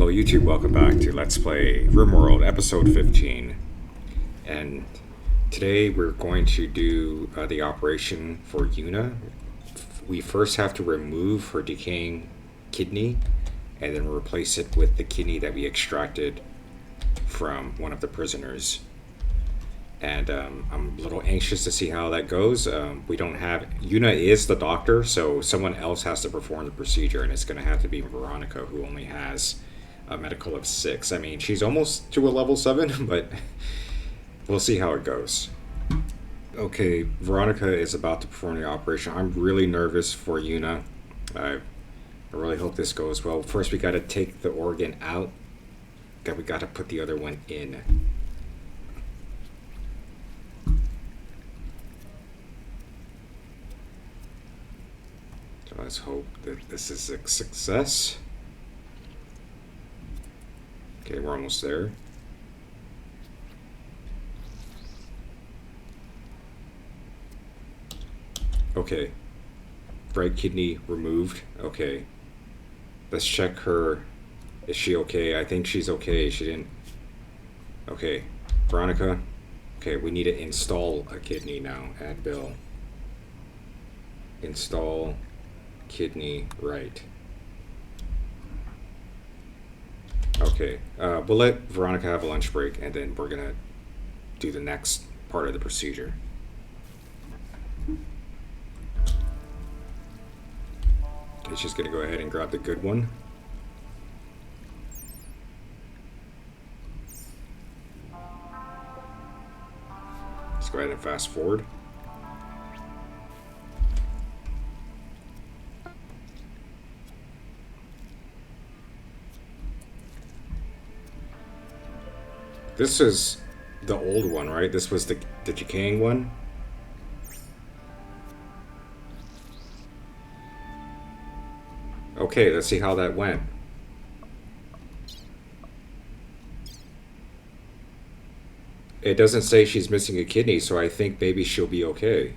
Hello YouTube, welcome back to Let's Play Rimworld, episode 15. And today we're going to do the operation for Yuna. We first have to remove her decaying kidney and then replace it with the kidney that we extracted from one of the prisoners. And I'm a little anxious to see how that goes. We don't have... Yuna is the doctor, so someone else has to perform the procedure, and it's going to have to be Veronica, who only has a medical of 6. I mean, she's almost to a level 7, but we'll see how it goes. Okay, Veronica is about to perform the operation. I'm really nervous for Yuna. I really hope this goes well. First, we got to take the organ out. Then we got to put the other one in. So let's hope that this is a success. Okay, we're almost there. Okay. Right kidney removed. Okay. Let's check her. Is she okay? I think she's okay. She didn't... Okay. Veronica. Okay, we need to install a kidney now. Add bill. Install kidney right. Okay, we'll let Veronica have a lunch break, and then we're gonna do the next part of the procedure. Okay, she's gonna go ahead and grab the good one. Let's go ahead and fast forward. This is the old one, right? This was the decaying one. Okay, let's see how that went. It doesn't say she's missing a kidney, so I think maybe she'll be okay.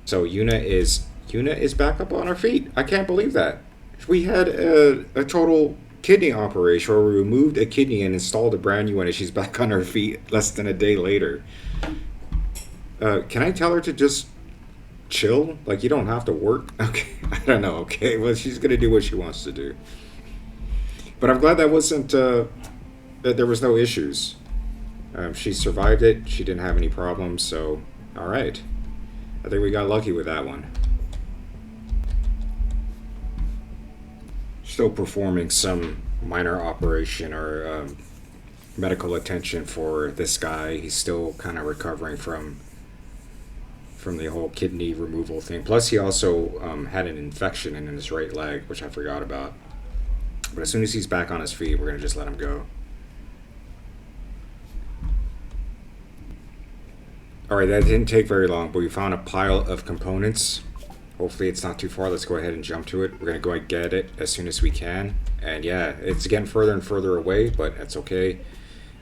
So Yuna is back up on her feet. I can't believe that. We had a total kidney operation where we removed a kidney and installed a brand new one, and she's back on her feet less than a day later. Can I tell her to just chill? Like, you don't have to work? Okay, I don't know. Okay, well, she's gonna do what she wants to do. But I'm glad that wasn't that there was no issues. She survived it. She didn't have any problems, so all right. I think we got lucky with that one. Still performing some minor operation or medical attention for this guy. He's still kind of recovering from the whole kidney removal thing. Plus, he also had an infection in his right leg, which I forgot about. But as soon as he's back on his feet, we're going to just let him go. Alright, that didn't take very long, but we found a pile of components. Hopefully it's not too far. Let's go ahead and jump to it. We're going to go and get it as soon as we can. And yeah, it's getting further and further away, but that's okay.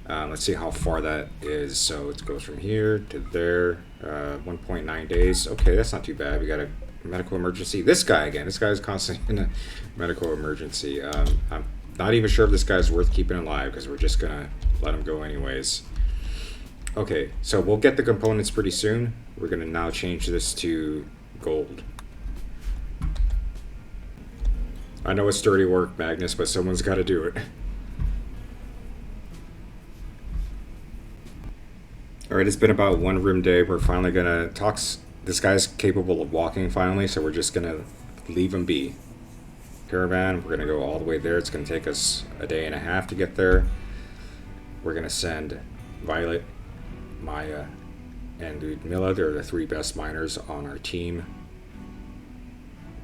Let's see how far that is. So it goes from here to there. 1.9 days. Okay, that's not too bad. We got a medical emergency. This guy again. This guy's constantly in a medical emergency. I'm not even sure if this guy's worth keeping alive because we're just going to let him go anyways. Okay, so we'll get the components pretty soon. We're going to now change this to gold. I know it's dirty work, Magnus, but someone's got to do it. Alright, it's been about one rim day. We're finally going to talk. This guy's capable of walking finally, so we're just going to leave him be. Caravan, we're going to go all the way there. It's going to take us a day and a half to get there. We're going to send Violet, Maya, and Ludmilla. They're the 3 best miners on our team.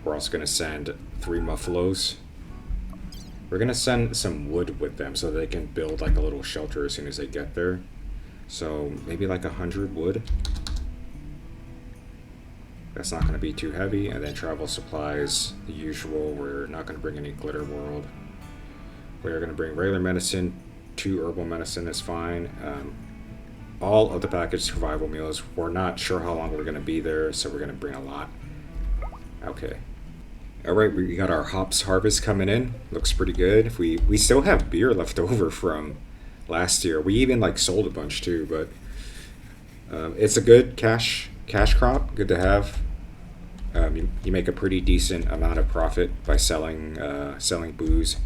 We're also going to send 3 Muffalos. We're going to send some wood with them so they can build like a little shelter as soon as they get there. So maybe like 100 wood. That's not going to be too heavy. And then travel supplies, the usual. We're not going to bring any glitter world. We're going to bring regular medicine. 2 herbal medicine is fine. All of the packaged survival meals. We're not sure how long we're going to be there, so we're going to bring a lot. Okay. All right, we got our hops harvest coming in. Looks pretty good. We still have beer left over from last year. We even like sold a bunch too, but it's a good cash crop. Good to have. You make a pretty decent amount of profit by selling booze.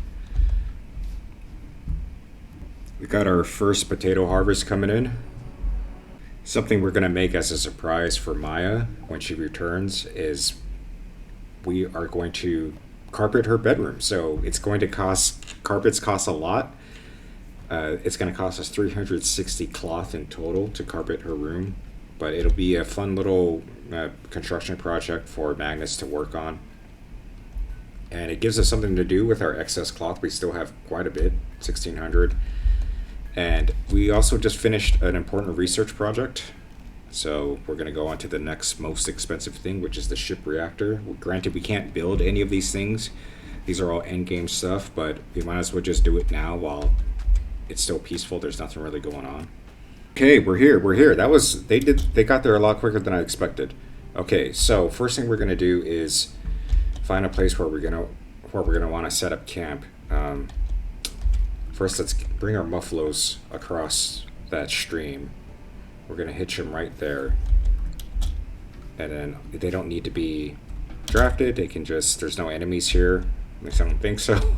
We got our first potato harvest coming in. Something we're gonna make as a surprise for Maya when she returns is we are going to carpet her bedroom. So it's going to cost, carpets cost a lot. It's going to cost us 360 cloth in total to carpet her room, but it'll be a fun little construction project for Magnus to work on. And it gives us something to do with our excess cloth. We still have quite a bit, 1600. And we also just finished an important research project. So we're going to go on to the next most expensive thing, which is the ship reactor. Granted, we can't build any of these things. These are all endgame stuff, but we might as well just do it now while it's still peaceful. There's nothing really going on. Okay, we're here. That was, they got there a lot quicker than I expected. Okay, so first thing we're going to do is find a place where we're going to want to set up camp. First, let's bring our muffaloes across that stream. We're going to hitch them right there. And then they don't need to be drafted. They can just, there's no enemies here. At least I don't think so.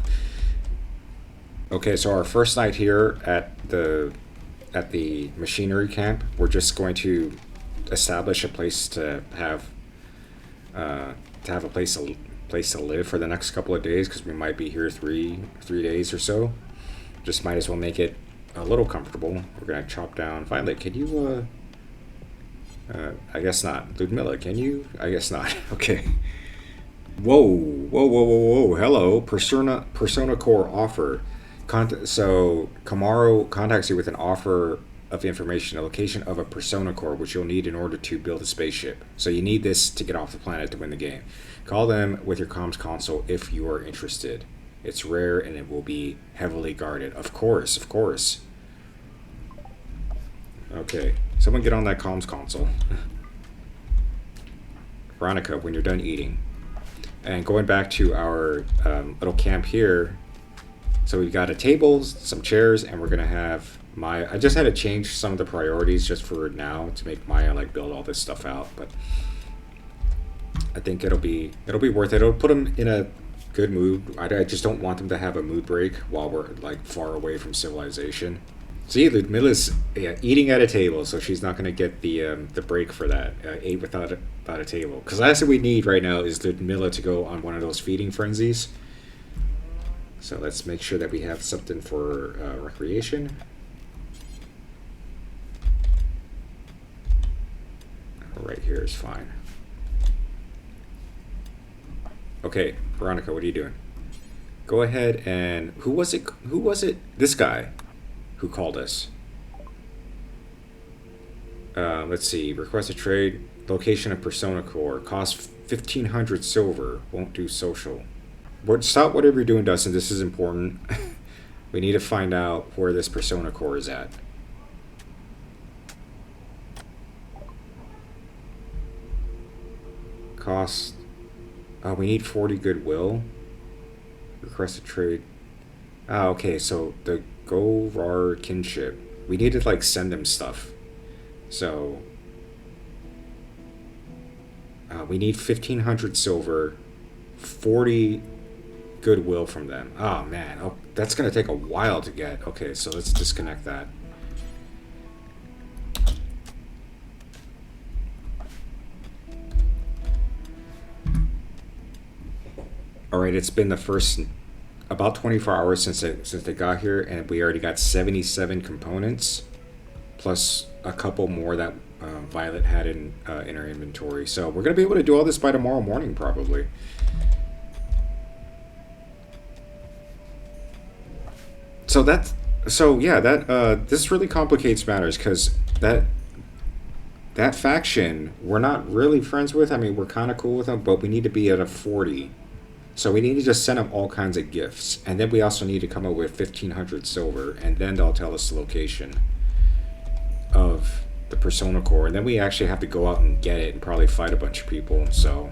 Okay, so our first night here at the machinery camp, we're just going to establish a place to have a place to live for the next couple of days, because we might be here three days or so. Just might as well make it a little comfortable. We're gonna chop down. Finally, can you? I guess not. Ludmilla, can you? I guess not. Okay. Whoa! Hello, Persona Core offer. So Kamaro contacts you with an offer of information, a location of a Persona Core, which you'll need in order to build a spaceship. So you need this to get off the planet to win the game. Call them with your comms console if you are interested. It's rare and it will be heavily guarded. Of course. Okay, someone get on that comms console. Veronica, when you're done eating. And going back to our little camp here, so we've got a table, some chairs, and we're gonna have Maya. I just had to change some of the priorities just for now to make Maya like build all this stuff out, but I think it'll be worth it. It'll put them in a good mood. I just don't want them to have a mood break while we're like far away from civilization. See, Ludmilla's eating at a table, so she's not going to get the break for that. Ate without a table. Because that's what we need right now is Ludmilla to go on one of those feeding frenzies. So let's make sure that we have something for recreation. Right here is fine. Okay, Veronica, what are you doing? Go ahead and who was it? This guy who called us. Let's see. Request a trade. Location of Persona Core. Cost 1,500 silver. Won't do social. Stop whatever you're doing, Dustin. This is important. We need to find out where this Persona Core is at. Cost. We need 40 goodwill. Request a trade. Okay, so the Gorar kinship. We need to like send them stuff. So we need 1,500 silver, 40 goodwill from them. Oh man, that's gonna take a while to get. Okay, so let's disconnect that. Alright, it's been the first about 24 hours since they got here, and we already got 77 components, plus a couple more that Violet had in her inventory. So we're going to be able to do all this by tomorrow morning, probably. This really complicates matters, because that faction we're not really friends with. I mean, we're kind of cool with them, but we need to be at a 40. So we need to just send them all kinds of gifts. And then we also need to come up with 1,500 silver. And then they'll tell us the location of the Persona Core. And then we actually have to go out and get it and probably fight a bunch of people. So,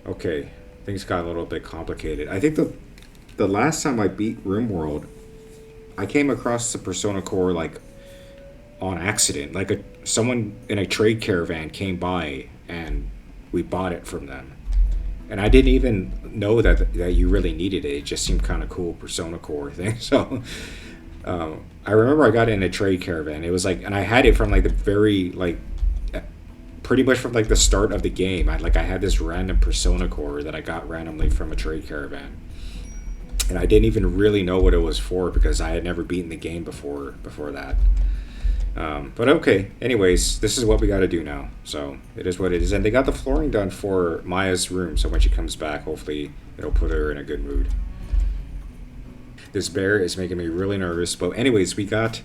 okay. things got a little bit complicated. I think the last time I beat Rimworld, I came across the Persona Core like on accident. Like someone in a trade caravan came by and we bought it from them. And I didn't even know that you really needed it. It just seemed kind of cool, Persona Core thing. So I remember I got it in a trade caravan. It was like, and I had it from like the very like pretty much from like the start of the game. I had this random Persona Core that I got randomly from a trade caravan, and I didn't even really know what it was for because I had never beaten the game before that. But okay, anyways, this is what we got to do now. So it is what it is, and they got the flooring done for Maya's room. So when she comes back, hopefully it'll put her in a good mood. This bear is making me really nervous. But anyways, we got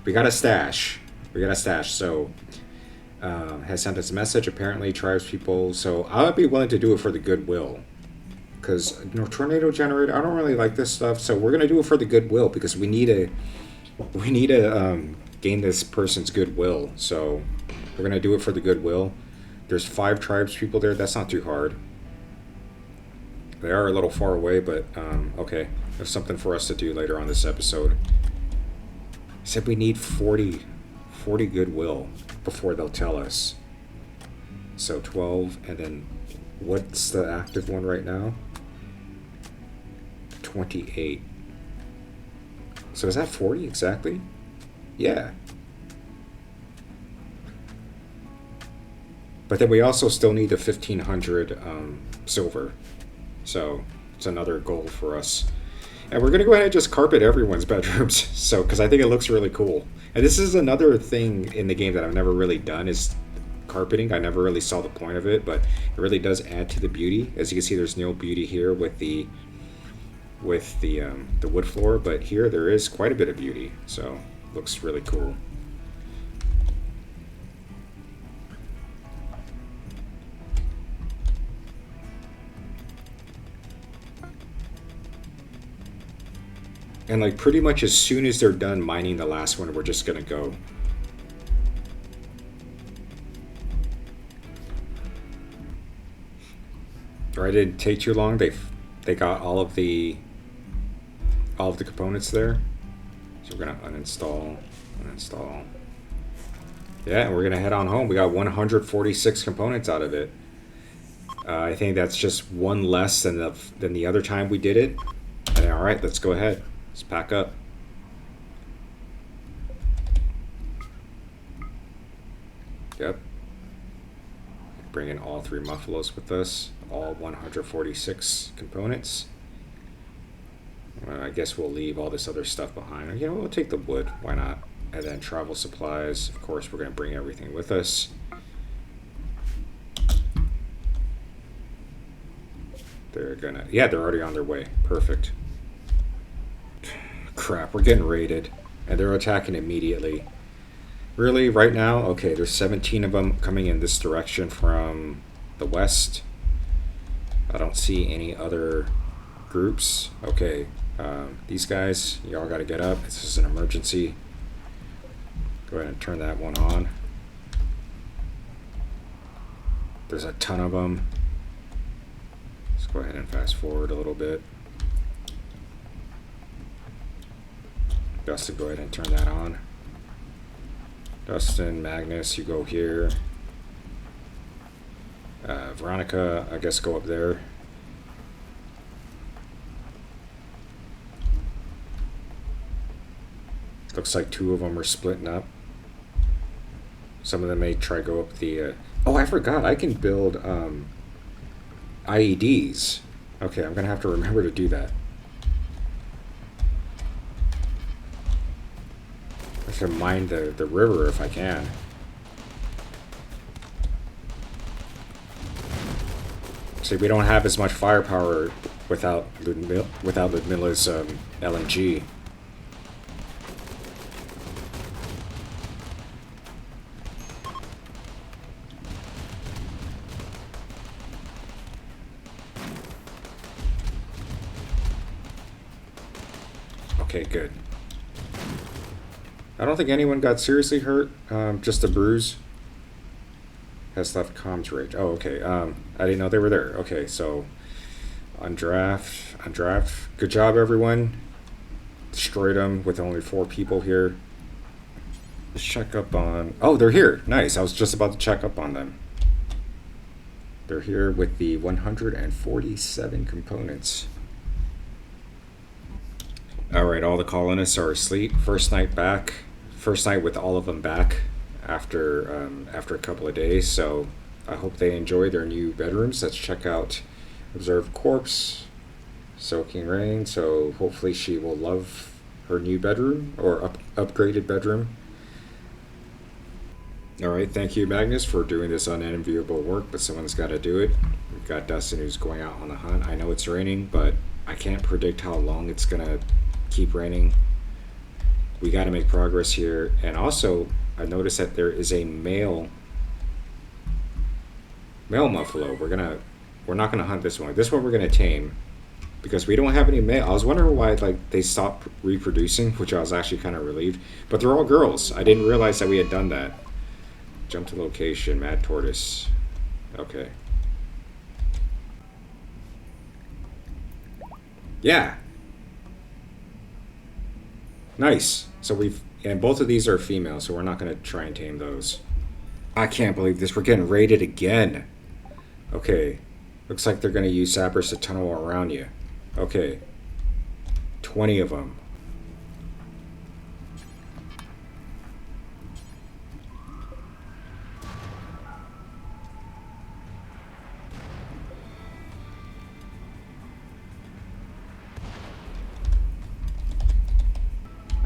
a stash. We got a stash. So has sent us a message. Apparently, tribes people. So I would be willing to do it for the goodwill. Because tornado generator. I don't really like this stuff. So we're gonna do it for the goodwill because we need to gain this person's goodwill. So we're gonna do it for the goodwill. There's 5 tribes people there. That's not too hard. They are a little far away, but okay. There's something for us to do later on this episode. I said we need 40 goodwill before they'll tell us. So 12, and then what's the active one right now? 28. So is that 40 exactly? Yeah. But then we also still need the 1500 silver. So it's another goal for us. And we're going to go ahead and just carpet everyone's bedrooms. So, because I think it looks really cool. And this is another thing in the game that I've never really done is carpeting. I never really saw the point of it, but it really does add to the beauty. As you can see, there's no beauty here with the wood floor, but here there is quite a bit of beauty. So, looks really cool. And like pretty much as soon as they're done mining the last one, we're just gonna go. Or it didn't take too long. They got all of the components there. So we're gonna uninstall. Yeah, and we're gonna head on home. We got 146 components out of it. I think that's just one less than the other time we did it. And all right, let's go ahead. Let's pack up. Yep. Bring in all 3 muffalos with us. All 146 components. I guess we'll leave all this other stuff behind. You know, we'll take the wood. Why not? And then travel supplies. Of course, we're going to bring everything with us. They're already on their way. Perfect. Crap, we're getting raided. And they're attacking immediately. Really, right now? Okay, there's 17 of them coming in this direction from the west. I don't see any other groups. Okay, these guys, y'all gotta get up. This is an emergency. Go ahead and turn that one on. There's a ton of them. Let's go ahead and fast forward a little bit. Dustin, go ahead and turn that on. Dustin, Magnus, you go here. Veronica, I guess go up there. Looks like 2 of them are splitting up. Some of them may try go up the... Oh, I forgot. I can build IEDs. Okay, I'm going to have to remember to do that. I should mine the river if I can. See, we don't have as much firepower without Ludmila's LMG. Okay, good. I don't think anyone got seriously hurt, just a bruise. Has left comms rage. Oh, okay. I didn't know they were there. Okay, so On draft. On draft. Good job, everyone. Destroyed them with only 4 people here. Let's check up on... Oh, they're here. Nice. I was just about to check up on them. They're here with the 147 components. Alright, all the colonists are asleep. First night back. First night with all of them back after a couple of days. So I hope they enjoy their new bedrooms. Let's check out Observe Corpse. Soaking Rain. So hopefully she will love her new bedroom or upgraded bedroom. Alright, thank you, Magnus, for doing this unenviable work, but someone's got to do it. We've got Dustin who's going out on the hunt. I know it's raining, but I can't predict how long it's going to keep raining. We got to make progress here. And also, I noticed that there is a male muffalo. We're not gonna hunt this one. This one we're gonna tame because we don't have any male. I was wondering why they stopped reproducing, which I was actually kind of relieved. But they're all girls. I didn't realize that we had done that. Jump to location, Mad Tortoise. Okay. Yeah. Nice. So and both of these are female, so we're not going to try and tame those. I can't believe this. We're getting raided again. Okay. Looks like they're going to use sappers to tunnel around you. Okay. 20 of them.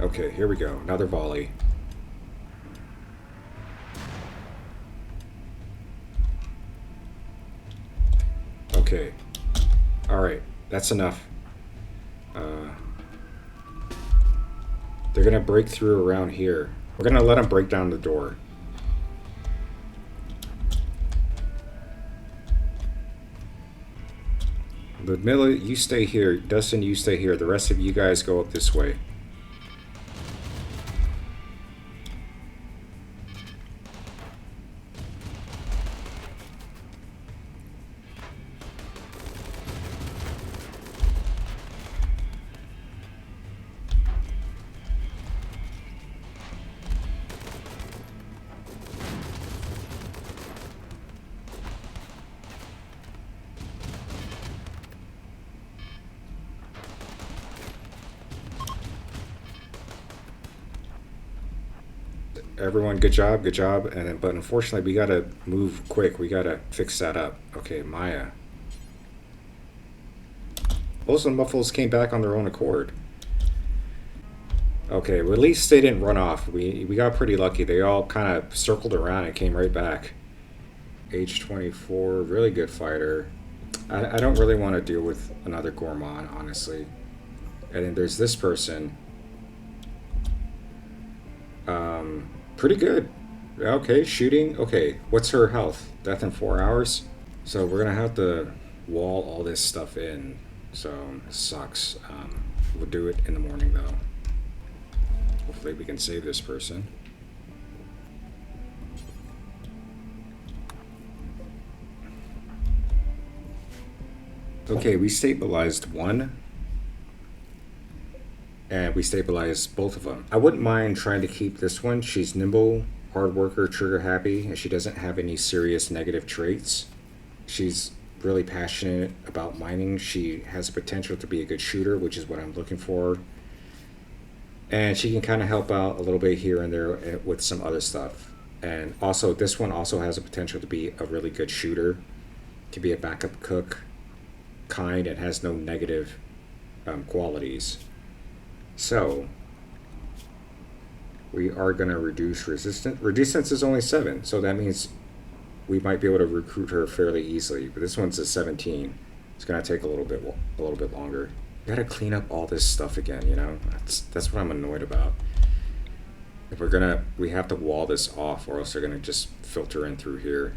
Okay, here we go. Another volley. Okay. Alright, that's enough. They're gonna break through around here. We're gonna let them break down the door. Ludmilla, you stay here. Dustin, you stay here. The rest of you guys go up this way. Everyone, good job, good job. And then, but unfortunately, we gotta move quick. We gotta fix that up. Okay, Maya. Most of the muffles came back on their own accord. Okay, well, at least they didn't run off. We got pretty lucky. They all kind of circled around and came right back. Age 24, really good fighter. I don't really want to deal with another gourmand, honestly. And then there's this person. Pretty good. Okay, shooting. Okay, what's her health? Death in 4 hours? So we're gonna have to wall all this stuff in. So it sucks. We'll do it in the morning though. Hopefully we can save this person. Okay, we stabilized one. And we stabilized both of them. I wouldn't mind trying to keep this one. She's nimble, hard worker, trigger happy, and she doesn't have any serious negative traits. She's really passionate about mining. She has the potential to be a good shooter, which is what I'm looking for. And she can kind of help out a little bit here and there with some other stuff. And also, this one also has a potential to be a really good shooter, to be a backup cook, kind, and has no negative qualities. So, we are going to reduce resistance. Resistance is only 7, so that means we might be able to recruit her fairly easily. But this one's a 17. It's going to take a little bit longer. We got to clean up all this stuff again, you know? That's what I'm annoyed about. If we have to wall this off, or else they're going to just filter in through here.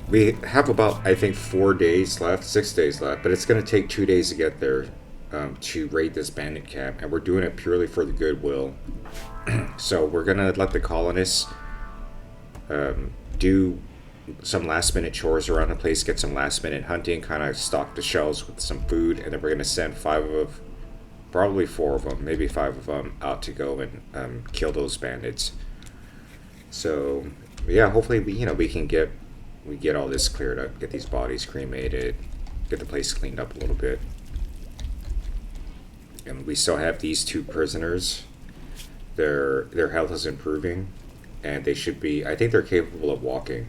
We have about, I think, 4 days left, 6 days left, but it's going to take 2 days to get there to raid this bandit camp, and we're doing it purely for the goodwill. So we're going to let the colonists do some last minute chores around the place, get some last minute hunting, kind of stock the shelves with some food, and then we're gonna send probably four of them, maybe five of them, out to go and kill those bandits. So yeah, hopefully we can get all this cleared up, get these bodies cremated, get the place cleaned up a little bit. And we still have these two prisoners. Their health is improving, and they should be. I think they're capable of walking.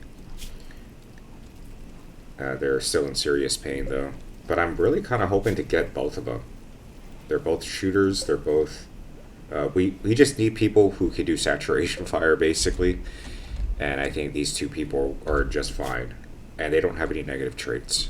They're still in serious pain though. But I'm really kind of hoping to get both of them. They're both shooters. They're both. We just need people who can do saturation fire basically, and I think these two people are just fine, and they don't have any negative traits.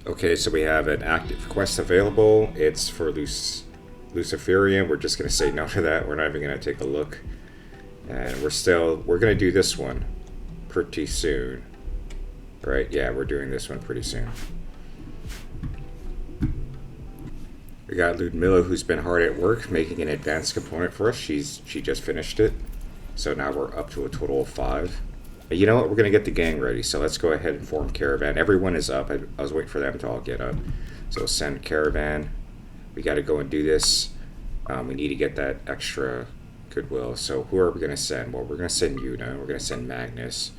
Okay, so we have an active quest available. It's for Luciferian. We're just gonna say no to that. We're not even gonna take a look. And we're gonna do this one pretty soon. Right, yeah, we're doing this one pretty soon. We got Ludmilla, who's been hard at work making an advanced component for us. She just finished it. So now we're up to a total of 5. You know what? We're going to get the gang ready, so let's go ahead and form Caravan. Everyone is up. I was waiting for them to all get up. So send Caravan. We got to go and do this. We need to get that extra goodwill. So who are we going to send? Well, we're going to send Yuna. We're going to send Magnus,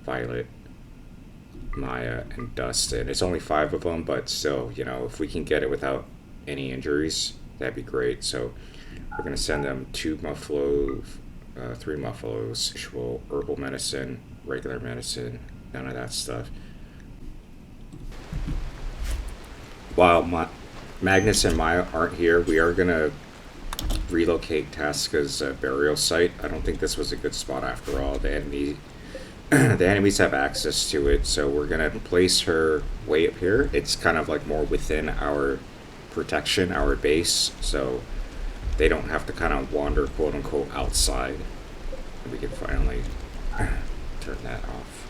Violet, Maya, and Dustin. It's only 5 of them, but still, if we can get it without any injuries, that'd be great. So we're going to send them 2 Muffalo, 3 Muffalos, actual herbal medicine, regular medicine, none of that stuff. While Magnus and Maya aren't here, we are going to relocate Tasca's burial site. I don't think this was a good spot after all. The enemies have access to it, so we're going to place her way up here. It's kind of like more within our protection, our base, so they don't have to kind of wander quote unquote outside. We can finally turn that off.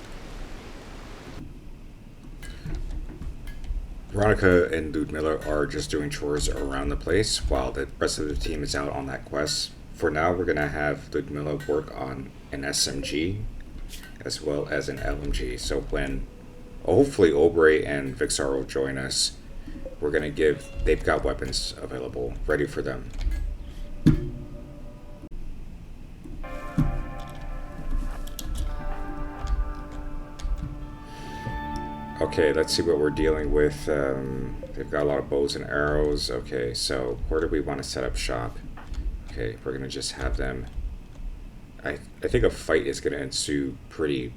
Veronica and Ludmilla are just doing chores around the place while the rest of the team is out on that quest. For now, we're going to have Ludmilla work on an SMG as well as an LMG. So when hopefully Aubrey and Vixar will join us, they've got weapons available, ready for them. Okay, let's see what we're dealing with. They've got a lot of bows and arrows. Okay, so where do we want to set up shop? Okay, we're going to just have them... I think a fight is going to ensue pretty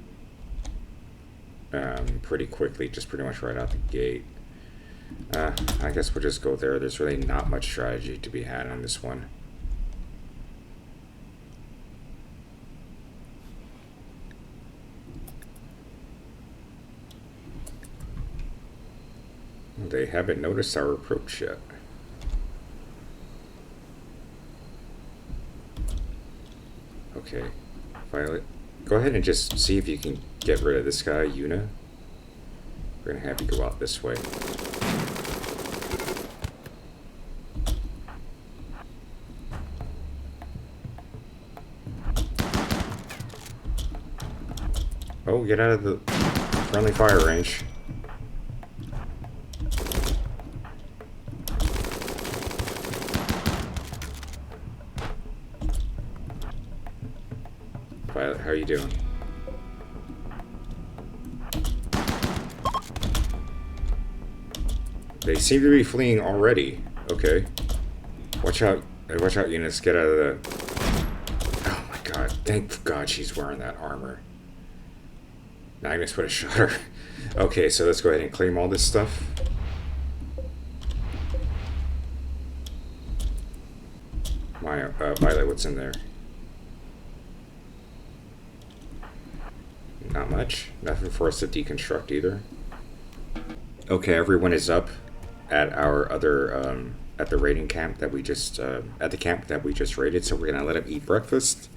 quickly, just pretty much right out the gate. I guess we'll just go there. There's really not much strategy to be had on this one. They haven't noticed our approach yet. Okay, Violet, go ahead and just see if you can get rid of this guy, Yuna. We're gonna have you go out this way. Oh, get out of the friendly fire range. Violet, how are you doing? They seem to be fleeing already. Okay. Watch out, units. Get out of the... Oh my god. Thank god she's wearing that armor. Magnus would have shot her. Okay, so let's go ahead and claim all this stuff. Violet, what's in there? Not much. Nothing for us to deconstruct either. Okay, everyone is up at our other, at the raiding camp that we just, at the camp that we just raided, so we're gonna let them eat breakfast.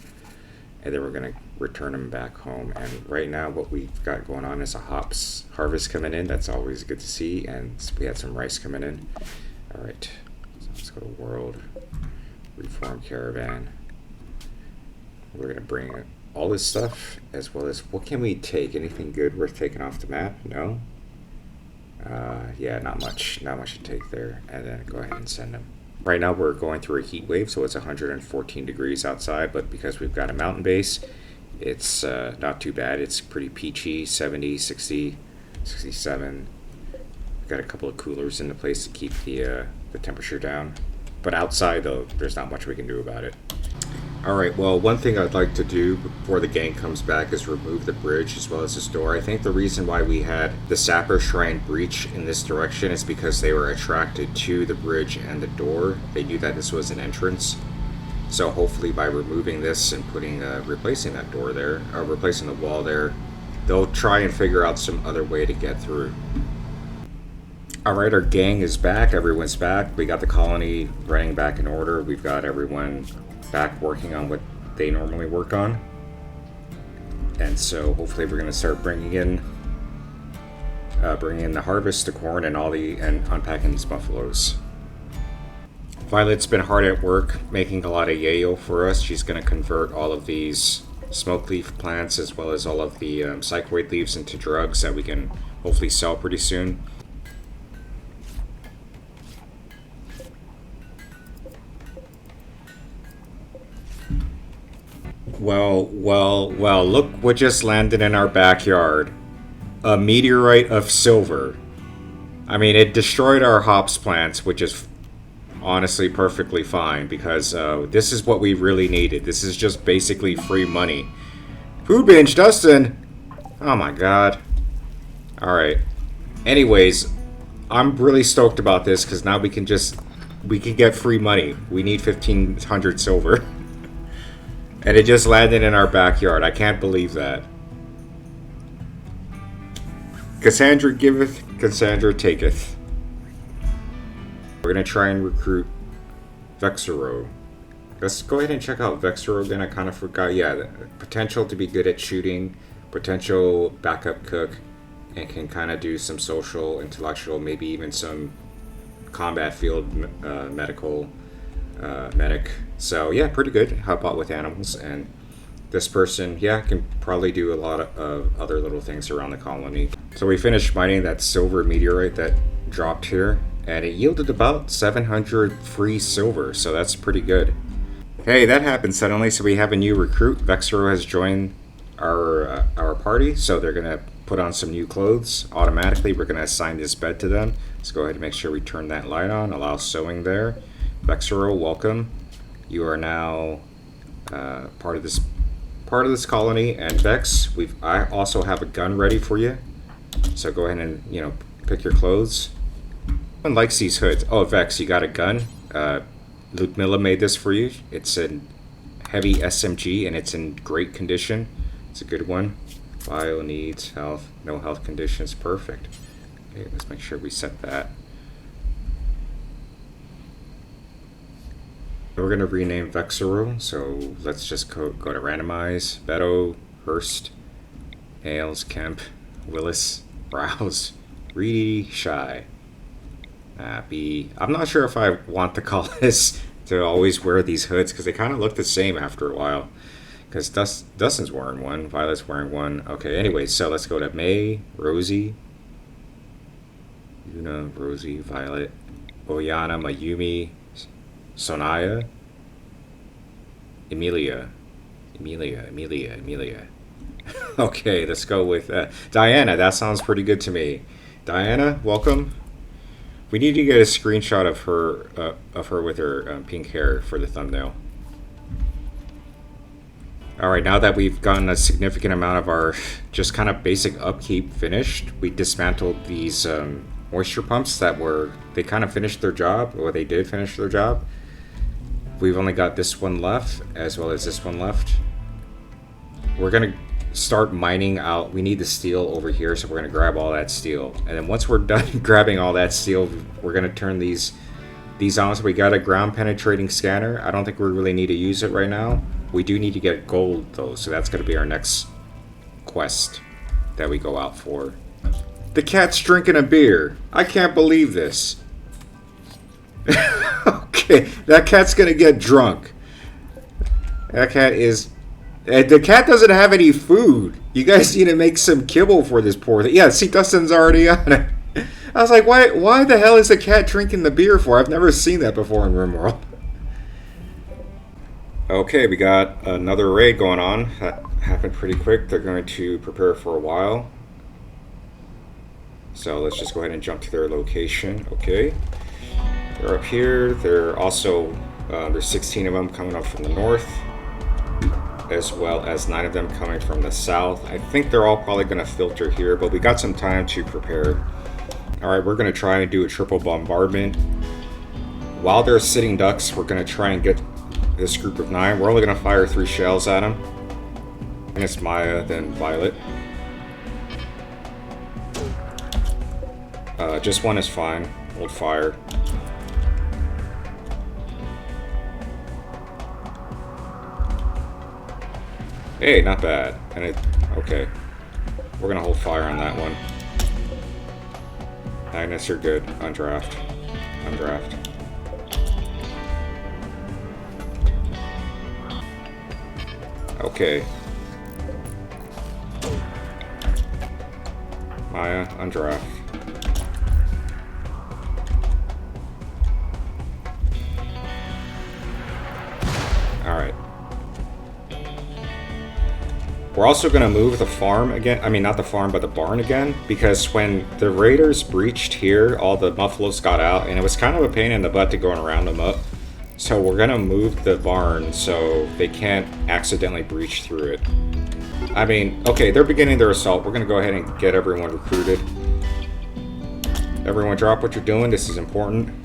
and then we're gonna return them back home. And right now what we've got going on is a hops harvest coming in. That's always good to see. And we had some rice coming in. All right, so let's go to world, reform caravan. We're gonna bring all this stuff, as well as what can we take? Anything good worth taking off the map? No. Yeah, not much to take there. And then go ahead and send them. Right now we're going through a heat wave, so it's 114 degrees outside, but because we've got a mountain base, it's not too bad. It's pretty peachy, 70, 60, 67. We've got a couple of coolers in the place to keep the temperature down. But outside, though, there's not much we can do about it. Alright, well, one thing I'd like to do before the gang comes back is remove the bridge as well as this door. I think the reason why we had the Sapper Shrine breach in this direction is because they were attracted to the bridge and the door. They knew that this was an entrance. So hopefully by removing this and putting replacing that door there, or replacing the wall there, they'll try and figure out some other way to get through. Alright, our gang is back. Everyone's back. We got the colony running back in order. We've got everyone back working on what they normally work on. And so hopefully we're going to start bringing in the harvest, the corn, and unpacking these buffaloes. Violet's been hard at work making a lot of yayo for us. She's going to convert all of these smoke leaf plants as well as all of the cycloid leaves into drugs that we can hopefully sell pretty soon. Well, look what just landed in our backyard. A meteorite of silver. I mean, it destroyed our hops plants, which is honestly perfectly fine, because this is what we really needed. This is just basically free money. Food binge, Dustin! Oh my god. Alright. Anyways, I'm really stoked about this, because now we can get free money. We need 1,500 silver. And it just landed in our backyard. I can't believe that. Cassandra giveth, Cassandra taketh. We're going to try and recruit Vexero. Let's go ahead and check out Vexero again. I kind of forgot. Yeah, potential to be good at shooting. Potential backup cook. And can kind of do some social, intellectual, maybe even some combat field medical medic. So yeah, pretty good. Help out with animals. And this person, yeah, can probably do a lot of other little things around the colony. So we finished mining that silver meteorite that dropped here, and it yielded about 700 free silver, so that's pretty good. Hey, that happened suddenly, so we have a new recruit. Vexero has joined our party, so they're gonna put on some new clothes automatically. We're gonna assign this bed to them. Let's go ahead and make sure we turn that light on. Allow sewing there. Vexero, welcome. You are now part of this colony. And Vex, I also have a gun ready for you. So go ahead and pick your clothes. One likes these hoods. Oh, Vex, you got a gun? Ludmilla made this for you. It's a heavy SMG and it's in great condition. It's a good one. Bio needs health, no health conditions. Perfect. Okay, let's make sure we set that. We're going to rename Vexero, so let's just go to randomize. Beto, Hurst, Hales, Kemp, Willis, Rouse, Reedy, Shy. I'm not sure if I want to call this to always wear these hoods, because they kind of look the same after a while. Because Dustin's wearing one, Violet's wearing one. Okay, anyway, so let's go to May, Rosie, Yuna, Rosie, Violet, Oyana, Mayumi, Sonaya, Emilia. Okay, let's go with Diana. That sounds pretty good to me. Diana, welcome. We need to get a screenshot of her with her pink hair for the thumbnail. Alright, now that we've gotten a significant amount of our just kind of basic upkeep finished, we dismantled these moisture pumps they kind of finished their job, or they did finish their job. We've only got this one left, as well as this one left. We're going to start mining out. We need the steel over here, so we're going to grab all that steel. And then once we're done grabbing all that steel, we're going to turn these on. So we got a ground penetrating scanner. I don't think we really need to use it right now. We do need to get gold though, so that's going to be our next quest that we go out for. The cat's drinking a beer. I can't believe this. Okay, that cat's going to get drunk. That cat is... The cat doesn't have any food. You guys need to make some kibble for this poor thing. Yeah, see, Dustin's already on it. I was like, why the hell is the cat drinking the beer for? I've never seen that before in Rimworld. Okay, we got another raid going on. That happened pretty quick. They're going to prepare for a while. So let's just go ahead and jump to their location. Okay. They're up here. They're also, there's 16 of them coming up from the north, as well as 9 of them coming from the south. I think they're all probably going to filter here, but we got some time to prepare. Alright, we're going to try and do a triple bombardment. While they're sitting ducks, we're going to try and get this group of 9. We're only going to fire 3 shells at them. And it's Maya, then Violet. Just 1 is fine. Hold fire. Hey, not bad. And it, okay. We're gonna hold fire on that one. Agnes, you're good. Undraft. Undraft. Okay. Maya, undraft. Alright. We're also going to move the farm again. I mean, not the farm, but the barn again. Because when the raiders breached here, all the buffaloes got out. And it was kind of a pain in the butt to go and round them up. So we're going to move the barn so they can't accidentally breach through it. I mean, okay, they're beginning their assault. We're going to go ahead and get everyone recruited. Everyone drop what you're doing. This is important.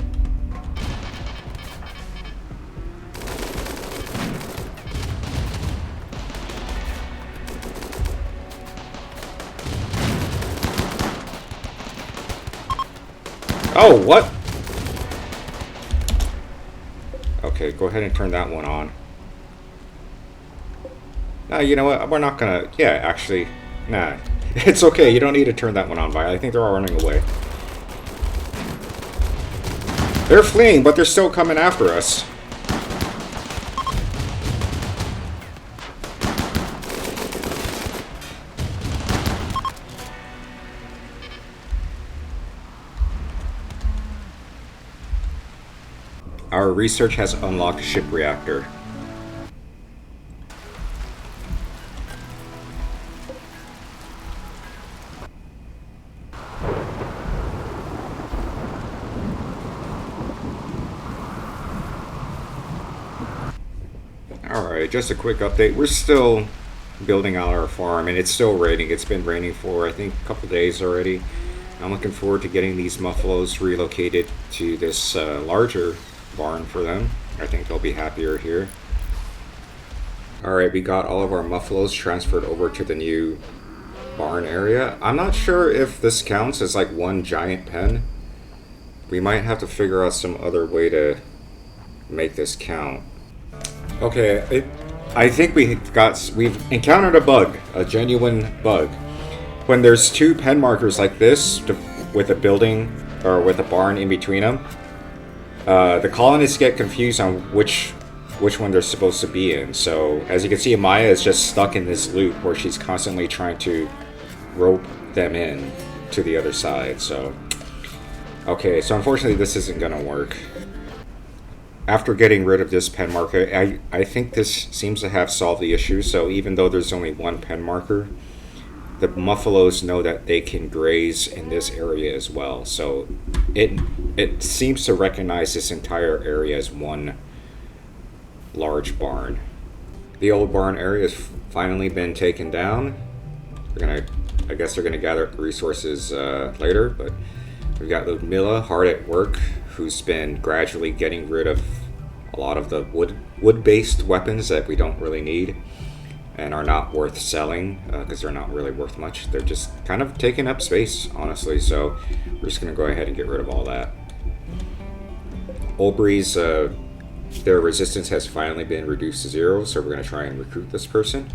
Oh, what? Okay, go ahead and turn that one on. Nah, you know what? We're not gonna... Yeah, actually... Nah. It's okay. You don't need to turn that one on, Vi. I think they're all running away. They're fleeing, but they're still coming after us. Our research has unlocked ship reactor. Alright, just a quick update. We're still building out our farm, and it's still raining. It's been raining for, I think, a couple days already. I'm looking forward to getting these muffaloes relocated to this larger barn for them. I think they'll be happier here. Alright, we got all of our muffaloes transferred over to the new barn area. I'm not sure if this counts as like one giant pen. We might have to figure out some other way to make this count. Okay, I think we've encountered a bug, a genuine bug. When there's 2 pen markers like this with a building or with a barn in between them, the colonists get confused on which one they're supposed to be in. So, as you can see, Maya is just stuck in this loop where she's constantly trying to rope them in to the other side. So, okay, so unfortunately this isn't gonna work. After getting rid of this pen marker, I think this seems to have solved the issue. So even though there's only 1 pen marker, the muffaloes know that they can graze in this area as well. So it seems to recognize this entire area as one large barn. The old barn area has finally been taken down. I guess they're gonna gather resources later, but we've got Ludmilla hard at work, who's been gradually getting rid of a lot of the wood-based weapons that we don't really need and are not worth selling because they're not really worth much. They're just kind of taking up space, honestly, so we're just going to go ahead and get rid of all that. Aubrey's Their resistance has finally been reduced to 0, so we're going to try and recruit this person.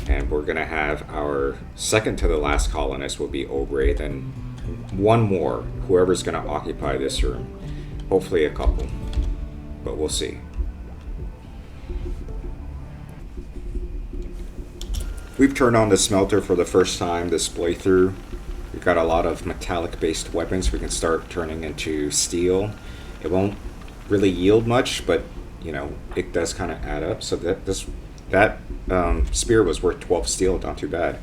And we're going to have our second to the last colonist will be Aubrey, then one more, whoever's going to occupy this room. Hopefully a couple, but we'll see. We've turned on the smelter for the first time this playthrough. We've got a lot of metallic based weapons we can start turning into steel. It won't really yield much, but you know, it does kind of add up. So that spear was worth 12 steel, not too bad.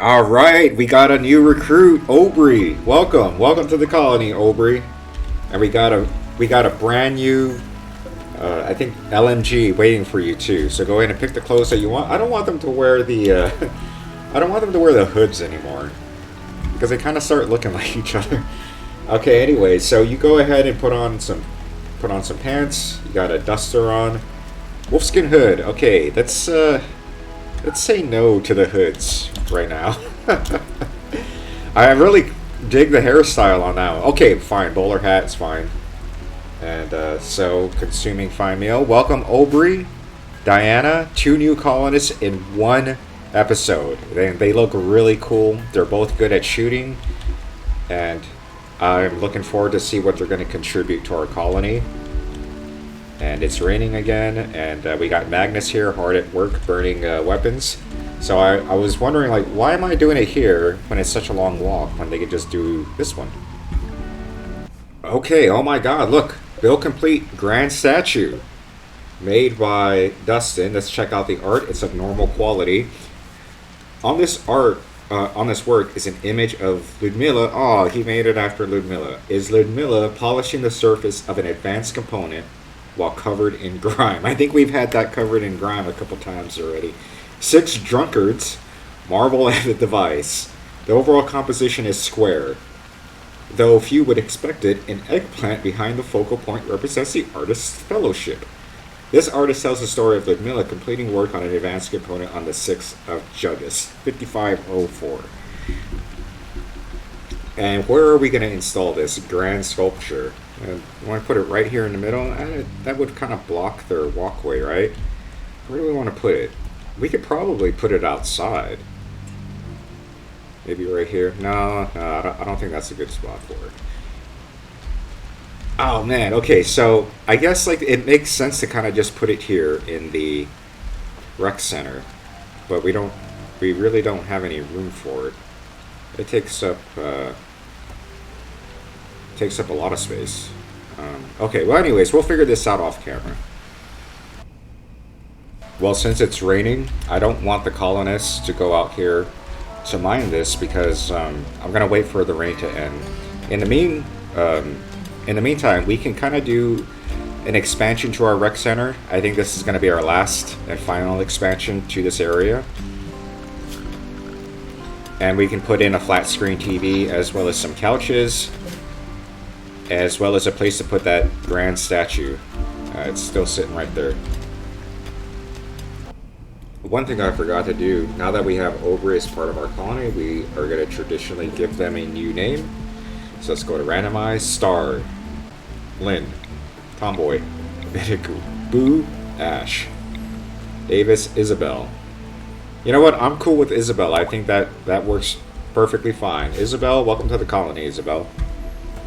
All right, we got a new recruit, Aubrey. Welcome to the colony, Aubrey. And we got a brand new, I think LMG waiting for you too. So go ahead and pick the clothes that you want. I don't want them to wear the, I don't want them to wear the hoods anymore, because they kind of start looking like each other. Okay, anyway, so you go ahead and put on some pants. You got a duster on, wolfskin hood. Okay, let's say no to the hoods right now. I really dig the hairstyle on that one. Okay, fine. Bowler hat is fine. And so, consuming fine meal. Welcome, Aubrey, Diana, 2 new colonists in 1 episode. They look really cool. They're both good at shooting. And I'm looking forward to see what they're going to contribute to our colony. And it's raining again, and we got Magnus here, hard at work, burning weapons. So I was wondering, like, why am I doing it here when it's such a long walk, when they could just do this one? Okay, oh my god, look. Build complete grand statue. Made by Dustin. Let's check out the art. It's of normal quality. On this art, on this work, is an image of Ludmilla. Oh, he made it after Ludmilla. Is Ludmilla polishing the surface of an advanced component while covered in grime. I think we've had that covered in grime a couple times already. 6 drunkards marvel at the device. The overall composition is square. Though few would expect it, an eggplant behind the focal point represents the artist's fellowship. This artist tells the story of Ludmilla completing work on an advanced component on the 6th of Judas, 5504. And where are we going to install this grand sculpture? I want to put it right here in the middle. That would kind of block their walkway, right? Where do we want to put it? We could probably put it outside. Maybe right here. No, I don't think that's a good spot for it. Oh man, okay, so I guess like it makes sense to kind of just put it here in the rec center, but we really don't have any room for it. It takes up a lot of space. Okay, well anyways, we'll figure this out off camera. Well, since it's raining, I don't want the colonists to go out here to mine this, because I'm gonna wait for the rain to end. In the meantime, we can kind of do an expansion to our rec center. I think this is going to be our last and final expansion to this area. And we can put in a flat screen TV, as well as some couches, as well as a place to put that grand statue. It's still sitting right there. One thing I forgot to do, now that we have Aubrey as part of our colony, we are going to traditionally give them a new name. So let's go to randomize. Star, Lynn, Tomboy, Vitiku, Boo, Ash, Davis, Isabel. You know what? I'm cool with Isabel. I think that works perfectly fine. Isabel, welcome to the colony, Isabel.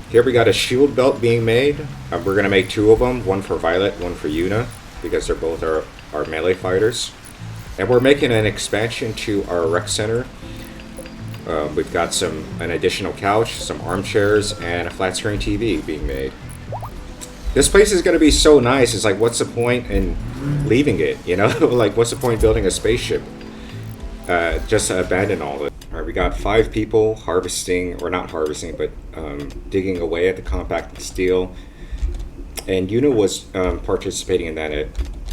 Here we got a shield belt being made. We're going to make 2 of them. One for Violet, one for Yuna, because they're both our melee fighters. And we're making an expansion to our rec center. We've got an additional couch, some armchairs, and a flat screen TV being made. This place is going to be so nice. It's like, what's the point in leaving it? You know, like, what's the point in building a spaceship? Just to abandon all of it. All right, we got 5 people harvesting, or not harvesting, but digging away at the compacted steel. And Yuna was participating in that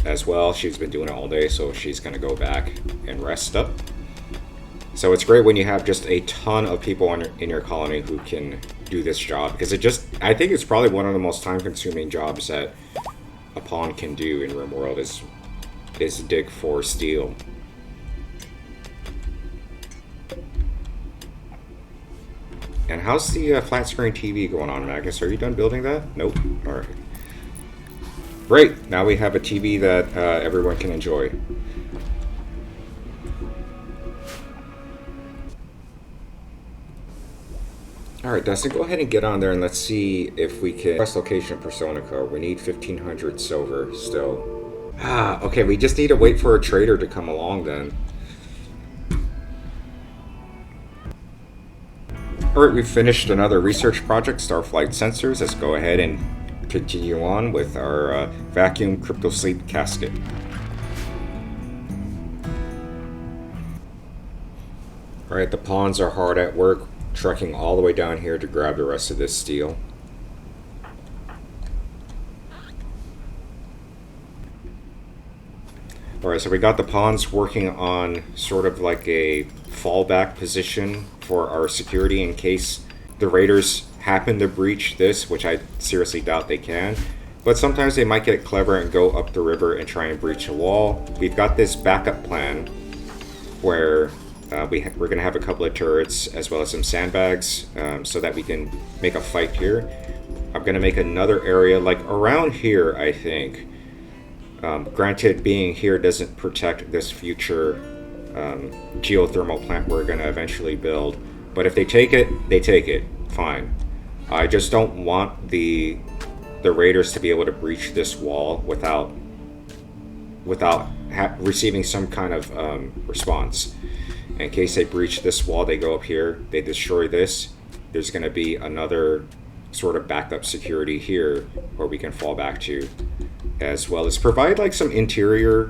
as well. She's been doing it all day, so she's going to go back and rest up. So it's great when you have just a ton of people in your colony who can do this job, because I think it's probably one of the most time-consuming jobs that a pawn can do in Rimworld is dig for steel. And how's the flat screen TV going on, Magnus? Are you done building that? Nope. All right. Great. Now we have a TV that everyone can enjoy. All right, Dustin, go ahead and get on there and let's see if we can press location persona code. We need 1500 silver still. Okay, we just need to wait for a trader to come along then. All right, we've finished another research project, Starflight Sensors. Let's go ahead and continue on with our vacuum cryptosleep casket. All right, the pawns are hard at work, trekking all the way down here to grab the rest of this steel. Alright, so we got the pawns working on sort of like a fallback position for our security in case the raiders happen to breach this, which I seriously doubt they can. But sometimes they might get clever and go up the river and try and breach a wall. We've got this backup plan where we're going to have a couple of turrets as well as some sandbags so that we can make a fight here. I'm going to make another area like around here, I think. Granted, being here doesn't protect this future geothermal plant we're going to eventually build. But if they take it, they take it. Fine. I just don't want the raiders to be able to breach this wall without receiving some kind of response. In case they breach this wall, they go up here, they destroy this, there's going to be another sort of backup security here where we can fall back to, as well as provide like some interior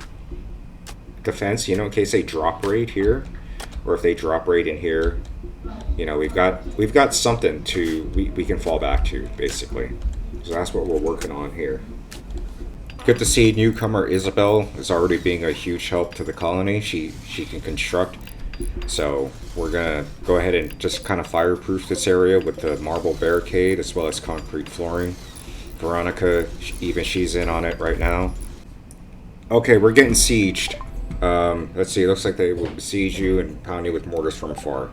defense, you know, in case they drop raid here, or if they drop raid in here, you know, we've got something we can fall back to, basically. So that's what we're working on here. Good to see newcomer Isabel is already being a huge help to the colony. She can construct. So we're gonna go ahead and just kind of fireproof this area with the marble barricade as well as concrete flooring. Veronica, even she's in on it right now. Okay, we're getting sieged. Let's see, it looks like they will besiege you and pound you with mortars from afar.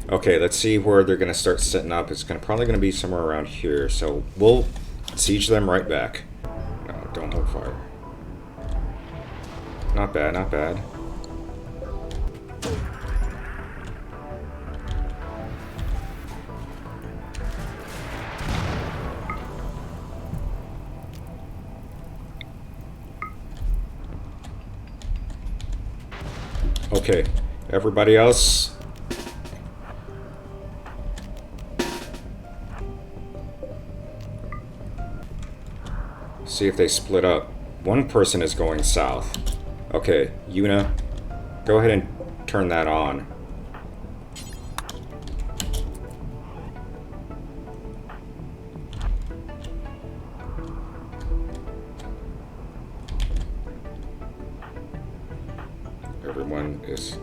Okay, let's see where they're gonna start setting up. It's probably gonna be somewhere around here. So we'll siege them right back. No, don't hold fire. Not bad, not bad. Okay, everybody else. See if they split up. One person is going south. Okay, Una, go ahead and turn that on. Everyone is...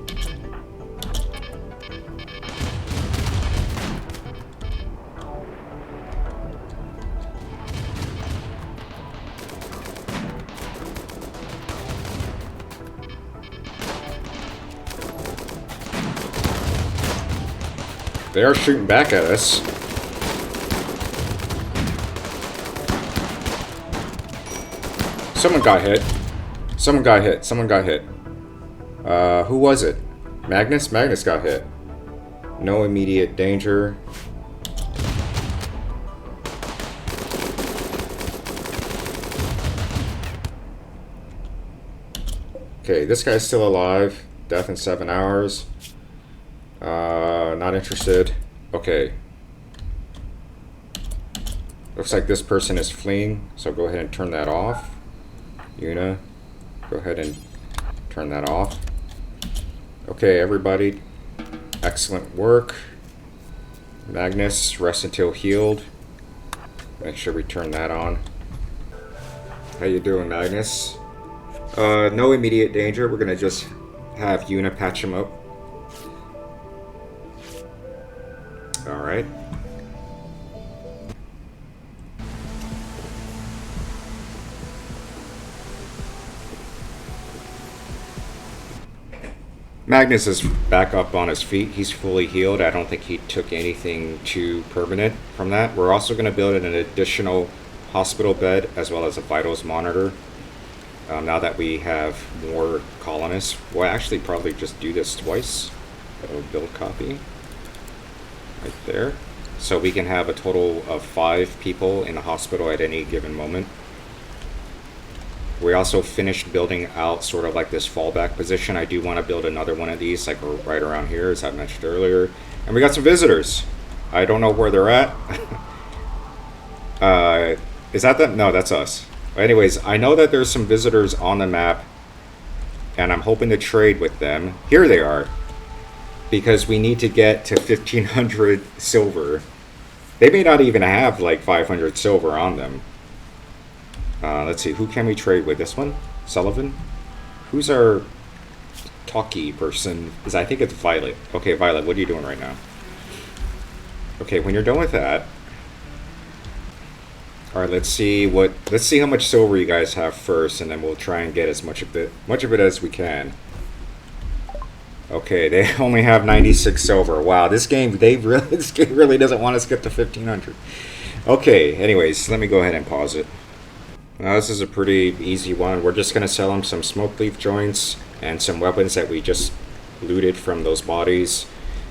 They are shooting back at us. Someone got hit. Someone got hit. Someone got hit. Who was it? Magnus? Magnus got hit. No immediate danger. Okay, this guy's still alive. Death in 7 hours. Not interested. Okay. Looks like this person is fleeing, so go ahead and turn that off. Una, go ahead and turn that off. Okay, everybody. Excellent work. Magnus, rest until healed. Make sure we turn that on. How you doing, Magnus? No immediate danger. We're gonna just have Una patch him up. Alright. Magnus is back up on his feet. He's fully healed. I don't think he took anything too permanent from that. We're also going to build an additional hospital bed as well as a vitals monitor. Now that we have more colonists, we'll actually probably just do this twice. Build copy right there. So we can have a total of 5 people in the hospital at any given moment. We also finished building out sort of like this fallback position. I do want to build another one of these, like right around here, as I mentioned earlier. And we got some visitors. I don't know where they're at. Is that them? No, that's us. Anyways, I know that there's some visitors on the map, and I'm hoping to trade with them. Here they are. Because we need to get to 1,500 silver. They may not even have like 500 silver on them. Let's see, who can we trade with? This one? Sullivan? Who's our talkie person? I think it's Violet. Okay, Violet, what are you doing right now? Okay, when you're done with that. Alright, let's see how much silver you guys have first, and then we'll try and get as much of it as we can. Okay, they only have 96 silver. Wow, this game really doesn't want us to get to 1,500. Okay, anyways, let me go ahead and pause it. Now, this is a pretty easy one. We're just going to sell them some smoke leaf joints and some weapons that we just looted from those bodies.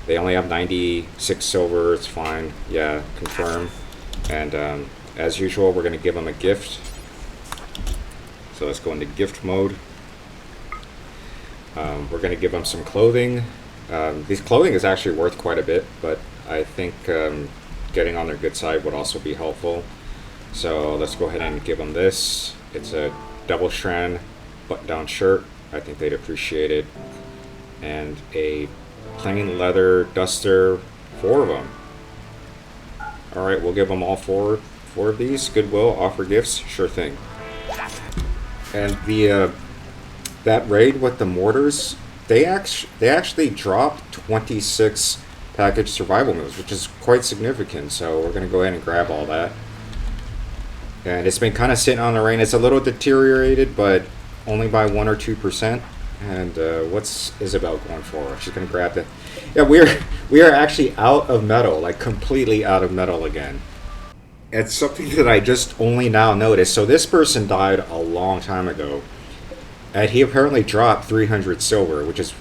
They only have 96 silver. It's fine. Yeah, confirm. And as usual, we're going to give them a gift. So let's go into gift mode. We're going to give them some clothing. This clothing is actually worth quite a bit, but I think getting on their good side would also be helpful. So let's go ahead and give them this. It's a double strand button-down shirt. I think they'd appreciate it. And a plain leather duster, 4 of them. Alright, we'll give them all four of these. Goodwill, offer gifts, sure thing. And the that raid with the mortars, they actually dropped 26 package survival meals, which is quite significant. So we're going to go ahead and grab all that. And it's been kind of sitting on the rain. It's a little deteriorated, but only by 1 or 2%. And what's Isabel going for? She's going to grab it. Yeah, we are actually out of metal, like completely out of metal again. It's something that I just only now noticed. So this person died a long time ago. And he apparently dropped 300 silver, which is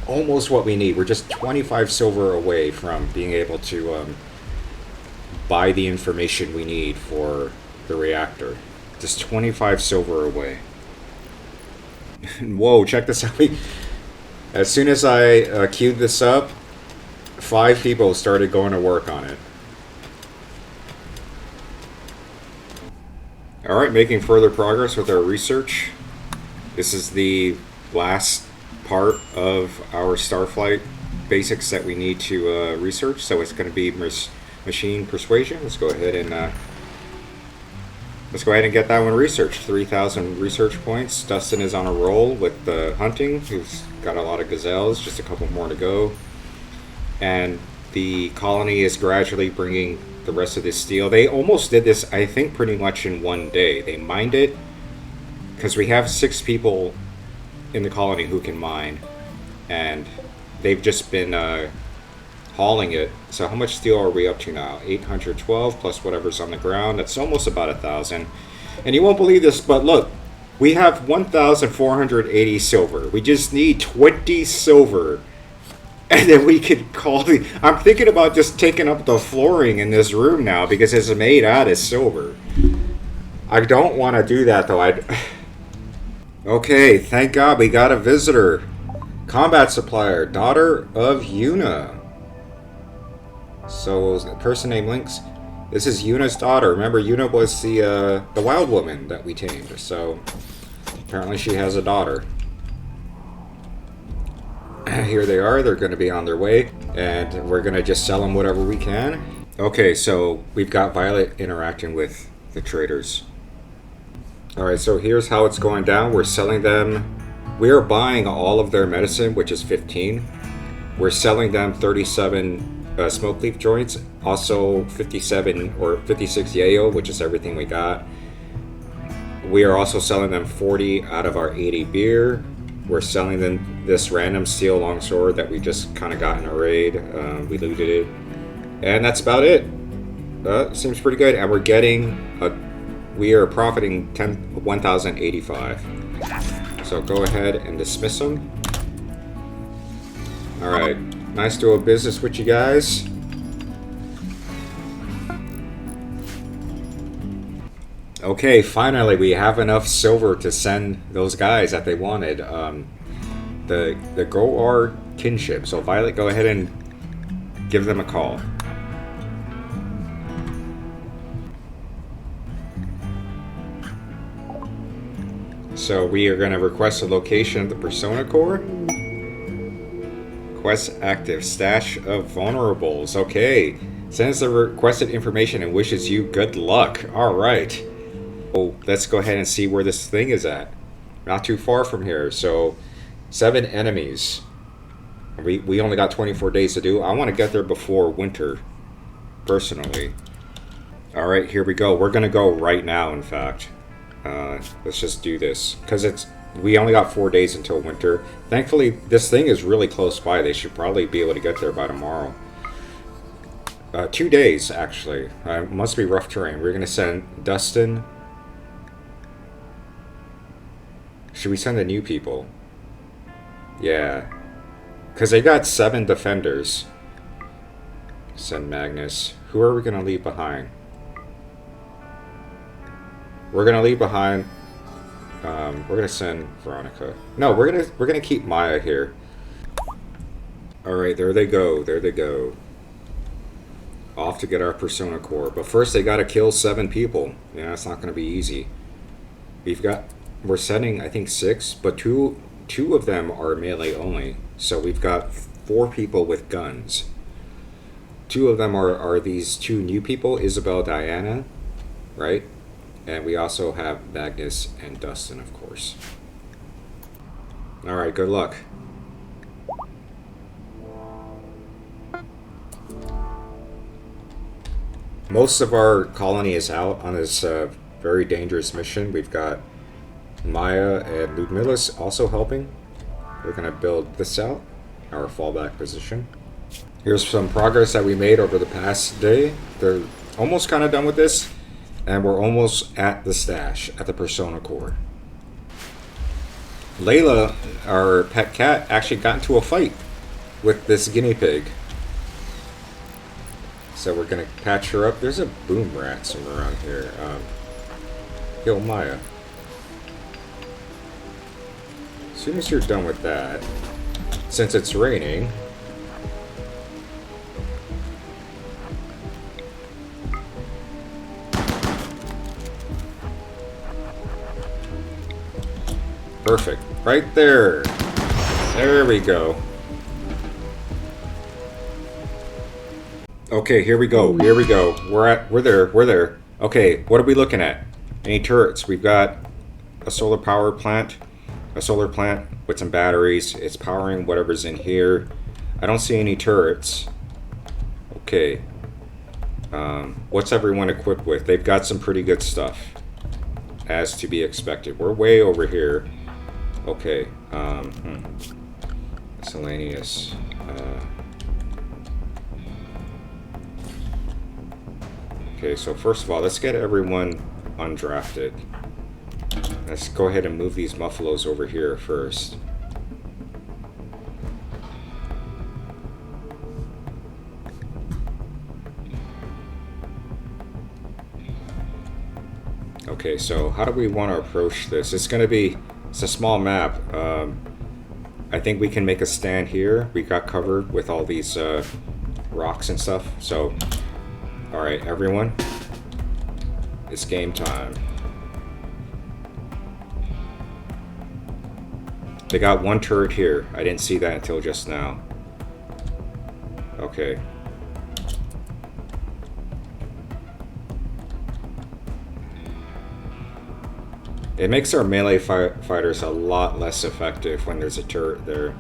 almost what we need. We're just 25 silver away from being able to buy the information we need for the reactor. Just 25 silver away. Whoa, check this out. As soon as I queued this up, 5 people started going to work on it. Alright, making further progress with our research. This is the last part of our Starflight basics that we need to research. So it's going to be machine persuasion. Let's go ahead and get that one researched. 3,000 research points. Dustin is on a roll with the hunting. He's got a lot of gazelles. Just a couple more to go. And the colony is gradually bringing the rest of this steel. They almost did this, I think, pretty much in one day. They mined it. Because we have 6 people in the colony who can mine, and they've just been hauling it. So how much steel are we up to now? 812 plus whatever's on the ground. That's almost about 1,000. And you won't believe this, but look, we have 1,480 silver. We just need 20 silver, and then we could call the... I'm thinking about just taking up the flooring in this room now because it's made out of silver. I don't want to do that though. Okay, thank God we got a visitor. Combat supplier, daughter of Yuna. So, the person named Lynx. This is Yuna's daughter. Remember, Yuna was the wild woman that we tamed. So, apparently she has a daughter. Here they are. They're going to be on their way. And we're going to just sell them whatever we can. Okay, so we've got Violet interacting with the traders. Alright, so here's how it's going down. We're selling them... We are buying all of their medicine, which is 15. We're selling them 37 smoke leaf joints. Also 57 or 56 yayo, which is everything we got. We are also selling them 40 out of our 80 beer. We're selling them this random steel longsword that we just kind of got in a raid. We looted it. And that's about it. Seems pretty good. And we're getting we are profiting 1,085. So go ahead and dismiss them. Alright. Nice doing business with you guys. Okay, finally we have enough silver to send those guys that they wanted. The Goar kinship. So Violet, go ahead and give them a call. So we are going to request a location of the Persona Core. Quest active. Stash of vulnerables. Okay. Sends the requested information and wishes you good luck. Alright. Oh, let's go ahead and see where this thing is at. Not too far from here. So, 7 enemies. We only got 24 days to do. I want to get there before winter. Personally. Alright, here we go. We're going to go right now, in fact. Let's just do this. Because we only got 4 days until winter. Thankfully, this thing is really close by. They should probably be able to get there by tomorrow. 2 days, actually. Must be rough terrain. We're going to send Dustin. Should we send the new people? Yeah. Because they got 7 defenders. Send Magnus. Who are we going to leave behind? We're going to leave behind... we're going to send Veronica. No, we're gonna keep Maya here. Alright, there they go. There they go. Off to get our Persona Core. But first they gotta kill 7 people. Yeah, it's not gonna be easy. We're sending, I think, 6, but two of them are melee only. So we've got 4 people with guns. 2 of them are these 2 new people, Isabel, Diana, right? And we also have Magnus and Dustin, of course. Alright, good luck. Most of our colony is out on this very dangerous mission. We've got Maya and Ludmila's also helping. We're going to build this out, our fallback position. Here's some progress that we made over the past day. They're almost kind of done with this. And we're almost at the stash, at the Persona Core. Layla, our pet cat, actually got into a fight with this guinea pig. So we're going to patch her up. There's a boom rat somewhere around here. Kill Maya. As soon as you're done with that, since it's raining... Perfect. Right there. There we go. Okay, here we go. Here we go. We're there. Okay, what are we looking at? Any turrets? We've got a solar power plant. A solar plant with some batteries. It's powering whatever's in here. I don't see any turrets. Okay. What's everyone equipped with? They've got some pretty good stuff. As to be expected. We're way over here. Okay, miscellaneous. Okay, so first of all, let's get everyone undrafted. Let's go ahead and move these muffalos over here first. Okay, so how do we want to approach this? It's a small map. I think we can make a stand here. We got covered with all these rocks and stuff. So, alright, everyone. It's game time. They got 1 turret here. I didn't see that until just now. Okay. It makes our melee fighters a lot less effective when there's a turret there.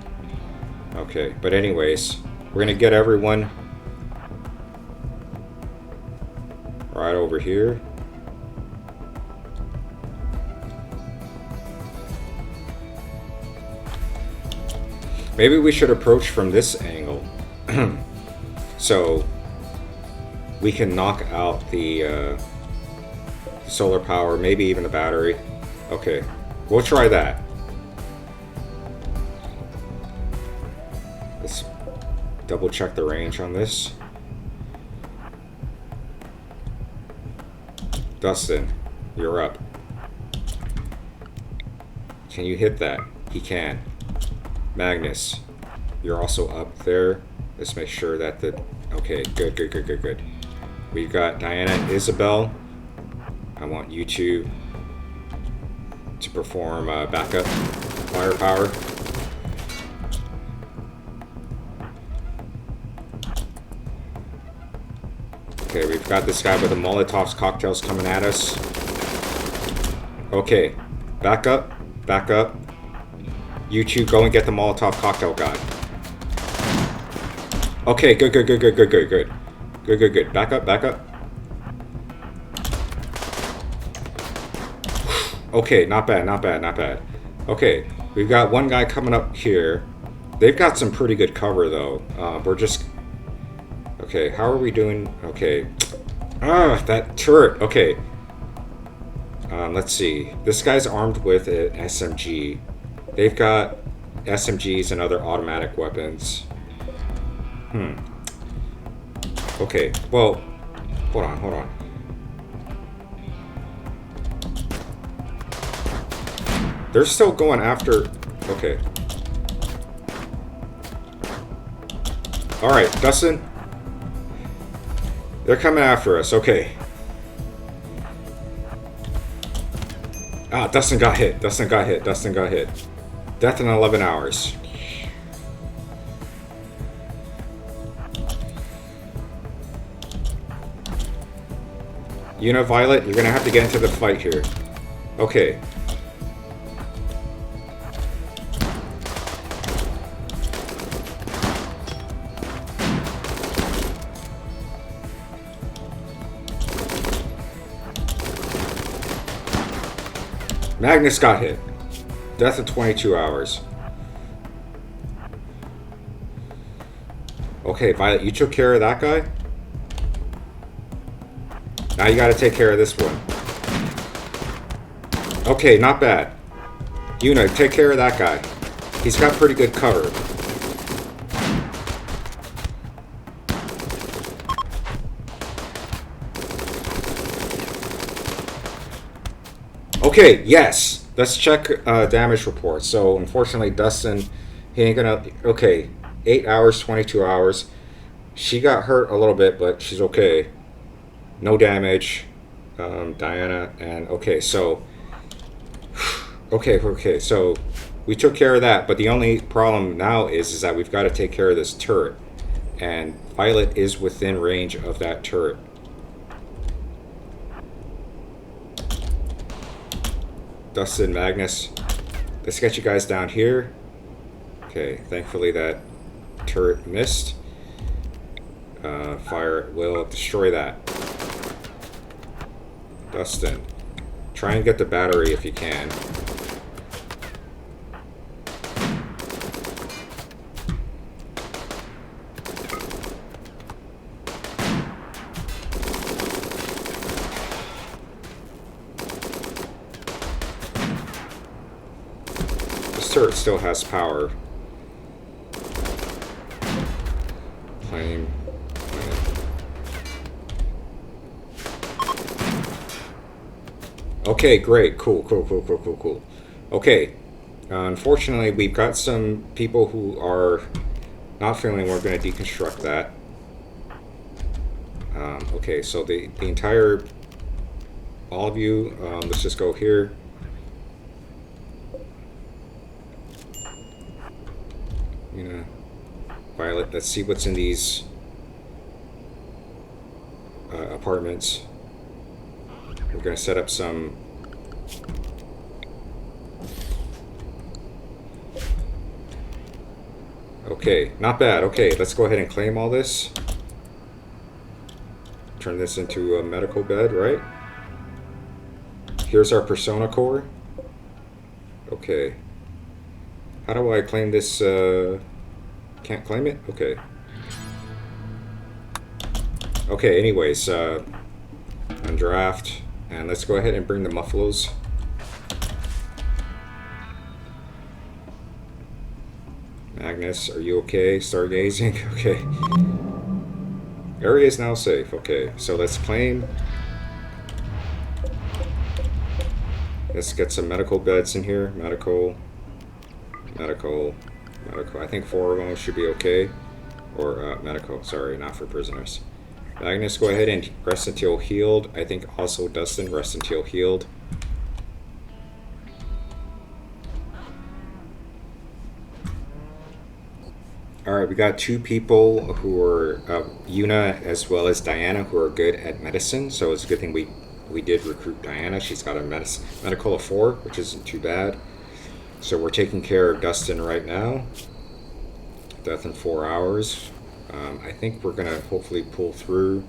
Okay, but anyways, we're gonna get everyone right over here. Maybe we should approach from this angle. So we can knock out the solar power, maybe even the battery. Okay, we'll try that. Let's double check the range on this. Dustin, you're up. Can you hit that? He can. Magnus, you're also up there. Let's make sure that the... Okay, good. We've got Diana and Isabel. I want you two to perform backup firepower. Okay, we've got this guy with the Molotov's cocktails coming at us. Okay, back up. You two go and get the Molotov cocktail guy. Okay, good. Back up. Okay, not bad. Okay, we've got one guy coming up here. They've got some pretty good cover though. We're just... Okay, how are we doing? Okay. That turret. Okay. Let's see. This guy's armed with an SMG. They've got SMGs and other automatic weapons. Okay, well, hold on. They're still going after... Okay. Alright, Dustin. They're coming after us, okay. Dustin got hit. Death in 11 hours. You know, Violet, you're gonna have to get into the fight here. Okay. Magnus got hit. Death in 22 hours. Okay, Violet, you took care of that guy? Now you gotta take care of this one. Okay, not bad. Yuna, take care of that guy. He's got pretty good cover. Okay, yes. Let's check damage reports. So, unfortunately, Dustin, he ain't gonna... Okay, 8 hours, 22 hours. She got hurt a little bit, but she's okay. No damage. Diana, and... Okay, so... Okay, so... We took care of that, but the only problem now is that we've got to take care of this turret. And Violet is within range of that turret. Dustin, Magnus, let's get you guys down here. Okay, thankfully that turret missed. Fire will destroy that. Dustin, try and get the battery if you can. Turret still has power. Flame. Okay, great. Cool. Okay. Unfortunately, we've got some people who are not feeling we're going to deconstruct that. Okay, so the entire... All of you, let's just go here. Violet, let's see what's in these apartments. We're going to set up some... Okay, not bad. Okay, let's go ahead and claim all this. Turn this into a medical bed, right? Here's our persona core. Okay. How do I claim this? Can't claim it? Okay. Okay, anyways, undraft. And let's go ahead and bring the Muffalos. Magnus, are you okay? Stargazing? Okay. Area is now safe. Okay, so let's claim. Let's get some medical beds in here. Medical. I think 4 of them should be okay. Or medical, sorry, not for prisoners. Magnus, go ahead and rest until healed. I think also Dustin, rest until healed. Alright, we got 2 people who are, Yuna as well as Diana, who are good at medicine. So it's a good thing we did recruit Diana. She's got a medical of 4, which isn't too bad. So we're taking care of Dustin right now. Death in 4 hours. I think we're going to hopefully pull through.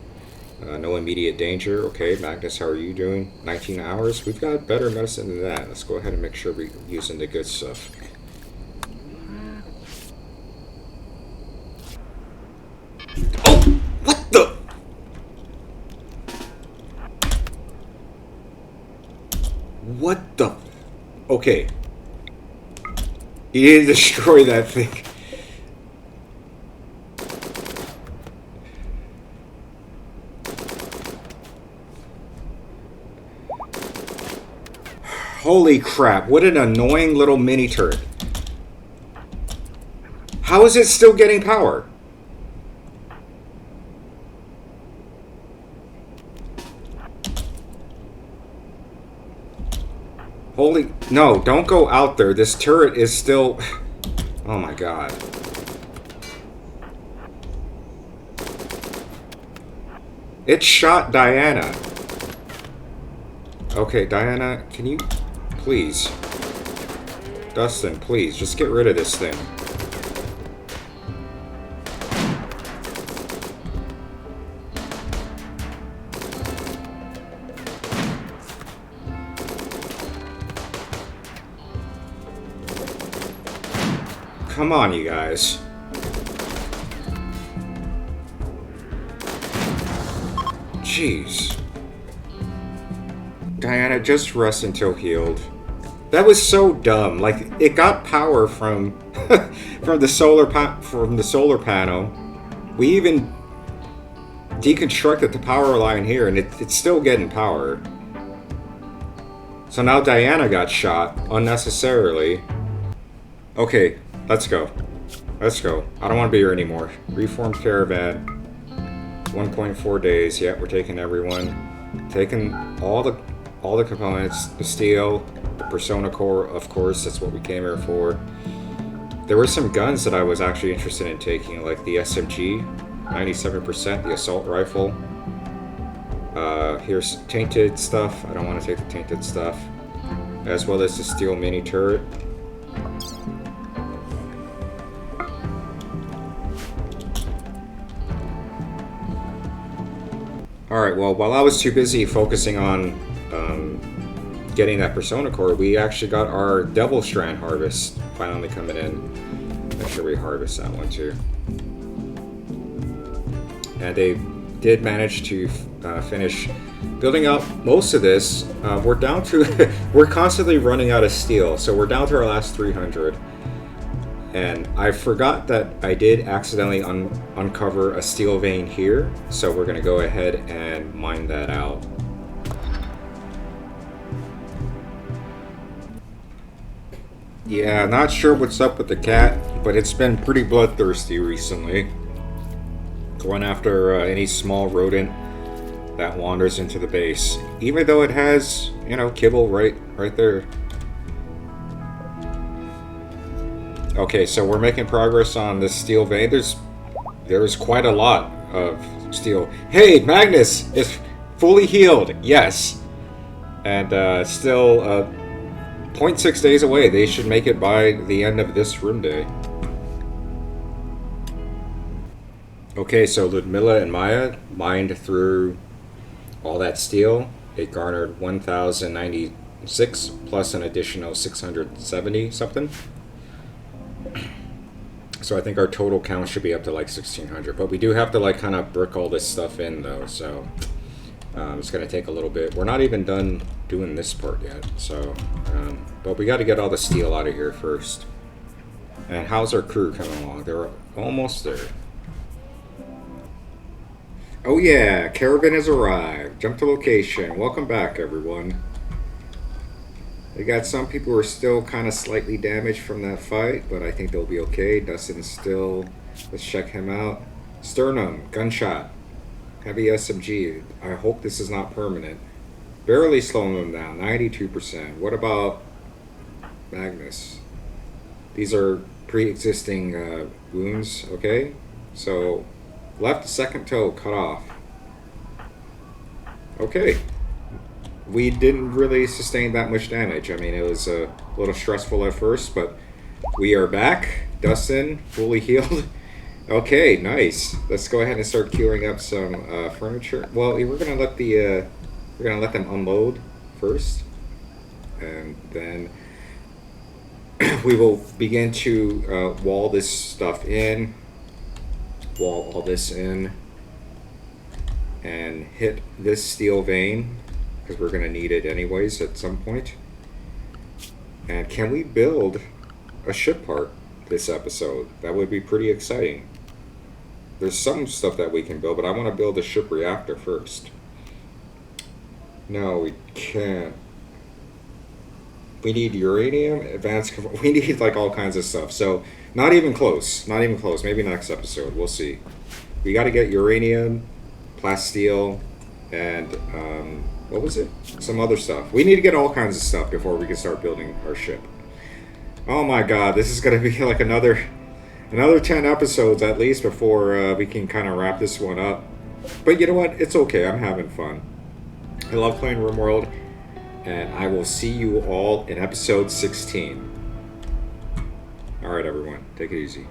No immediate danger. Okay, Magnus, how are you doing? 19 hours. We've got better medicine than that. Let's go ahead and make sure we're using the good stuff. Oh! What the? What the? Okay. He didn't destroy that thing. Holy crap, what an annoying little mini turret. How is it still getting power? Holy... No, don't go out there. This turret is still... Oh my god. It shot Diana. Okay, Diana, can you... Please. Dustin, please, just get rid of this thing. Come on, you guys. Jeez. Diana, just rest until healed. That was so dumb. Like, it got power from from the solar panel. We even deconstructed the power line here, and it's still getting power. So now Diana got shot unnecessarily. Okay, let's go. Let's go. I don't want to be here anymore. Reformed caravan. 1.4 days. Yeah, we're taking everyone. Taking all the components, the steel, the persona core, of course, that's what we came here for. There were some guns that I was actually interested in taking, like the SMG, 97%, the assault rifle. Here's tainted stuff. I don't want to take the tainted stuff. As well as the steel mini turret. Alright, well, while I was too busy focusing on getting that persona core, we actually got our Devil Strand harvest finally coming in. Make sure we harvest that one too. And they did manage to finish building up most of this. We're down to we're constantly running out of steel, so we're down to our last 300. And I forgot that I did accidentally uncover a steel vein here, so we're gonna go ahead and mine that out. Yeah, not sure what's up with the cat, but it's been pretty bloodthirsty recently. Going after any small rodent that wanders into the base, even though it has, you know, kibble right there. Okay, so we're making progress on this steel vein. There's quite a lot of steel. Hey, Magnus is fully healed. Yes, and still 0.6 days away. They should make it by the end of this room day. Okay, so Ludmilla and Maya mined through all that steel. It garnered 1,096 plus an additional 670 something. So I think our total count should be up to like 1,600. But we do have to like kind of brick all this stuff in though. So it's going to take a little bit. We're not even done doing this part yet. So, but we got to get all the steel out of here first. And how's our crew coming along? They're almost there. Oh yeah, caravan has arrived. Jump to location. Welcome back, everyone. We got some people who are still kind of slightly damaged from that fight, but I think they'll be okay. Dustin's still... Let's check him out. Sternum, gunshot. Heavy SMG. I hope this is not permanent. Barely slowing them down, 92%. What about Magnus? These are pre-existing wounds, okay? So, left second toe cut off. Okay. We didn't really sustain that much damage. I mean, it was a little stressful at first, but we are back. Dustin, fully healed. Okay, nice. Let's go ahead and start queuing up some furniture. Well, we're gonna let them unload first, and then we will begin to wall this stuff in. Wall all this in, and hit this steel vein, because we're going to need it anyways at some point. And can we build a ship part this episode? That would be pretty exciting. There's some stuff that we can build, but I want to build a ship reactor first. No, we can't. We need uranium, advanced... We need like all kinds of stuff. So, not even close. Not even close. Maybe next episode. We'll see. We got to get uranium, plasteel, and... what was it? Some other stuff. We need to get all kinds of stuff before we can start building our ship. Oh my god, this is going to be like another 10 episodes at least before we can kind of wrap this one up. But you know what? It's okay. I'm having fun. I love playing Rimworld, and I will see you all in episode 16. Alright everyone, take it easy.